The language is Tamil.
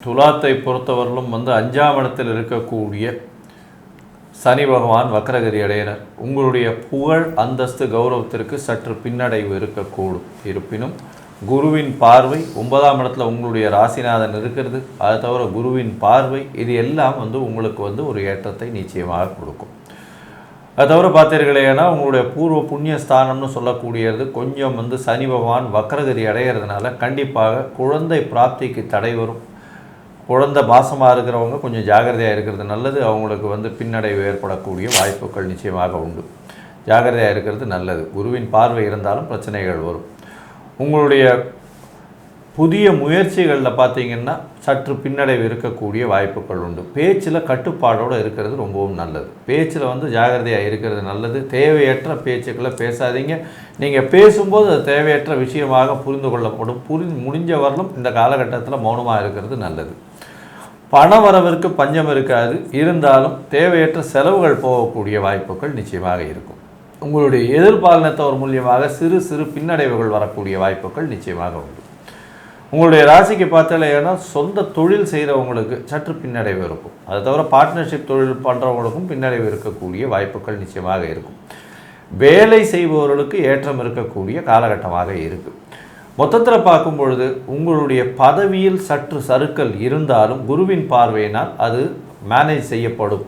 துலாத்தை பொறுத்தவரையிலும் அஞ்சாம் இடத்தில் இருக்கக்கூடிய சனி பகவான் வக்ரகதி அடையினர். உங்களுடைய புகழ் அந்தஸ்து கௌரவத்திற்கு சற்று பின்னடைவு இருக்கக்கூடும். இருப்பினும் குருவின் பார்வை 9ஆம் இடத்துல உங்களுடைய ராசிநாதன் இருக்கிறது. அதை தவிர குருவின் பார்வை இது எல்லாம் உங்களுக்கு ஒரு ஏற்றத்தை நிச்சயமாக கொடுக்கும். அது தவிர பார்த்தீர்களேனா உங்களுடைய பூர்வ புண்ணிய ஸ்தானம்னு சொல்லக்கூடியது கொஞ்சம் சனி பகவான் வக்ரகதி அடைகிறதுனால கண்டிப்பாக குழந்தை பிராப்திக்கு தடை வரும். குழந்தை பாசமாக இருக்கிறவங்க கொஞ்சம் ஜாகிரதையாக இருக்கிறது நல்லது. அவங்களுக்கு பின்னடைவு ஏற்படக்கூடிய வாய்ப்புகள் நிச்சயமாக உண்டு. ஜாகிரதையாக இருக்கிறது நல்லது. குருவின் பார்வை இருந்தாலும் பிரச்சனைகள் வரும். உங்களுடைய புதிய முயற்சிகளில் பார்த்தீங்கன்னா சற்று பின்னடைவு இருக்கக்கூடிய வாய்ப்புகள் உண்டு. பேச்சில் கட்டுப்பாடோடு இருக்கிறது ரொம்பவும் நல்லது. பேச்சில் ஜாகிரதையாக இருக்கிறது நல்லது. தேவையற்ற பேச்சுக்களை பேசாதீங்க. நீங்கள் பேசும்போது அது தேவையற்ற விஷயமாக புரிந்து கொள்ளப்படும். முடிஞ்ச வரலும் இந்த காலகட்டத்தில் மௌனமாக இருக்கிறது நல்லது. பண வரவிற்கு பஞ்சம் இருக்காது. இருந்தாலும் தேவையற்ற செலவுகள் போகக்கூடிய வாய்ப்புகள் நிச்சயமாக இருக்கும். உங்களுடைய எதிர்பாலினத்தவர் மூலியமாக சிறு சிறு பின்னடைவுகள் வரக்கூடிய வாய்ப்புகள் நிச்சயமாக உண்டு. உங்களுடைய ராசிக்கு பார்த்தாலேனா சொந்த தொழில் செய்கிறவங்களுக்கு சற்று பின்னடைவு இருக்கும். அதை தவிர பார்ட்னர்ஷிப் தொழில் பண்ணுறவங்களுக்கும் பின்னடைவு இருக்கக்கூடிய வாய்ப்புகள் நிச்சயமாக இருக்கும். வேலை செய்பவர்களுக்கு ஏற்றம் இருக்கக்கூடிய காலகட்டமாக இருக்குது. மொத்தத்தில் பார்க்கும் பொழுது உங்களுடைய பதவியில் சற்று சறுக்கல் இருந்தாலும் குருவின் பார்வையினால் அது மேனேஜ் செய்யப்படும்.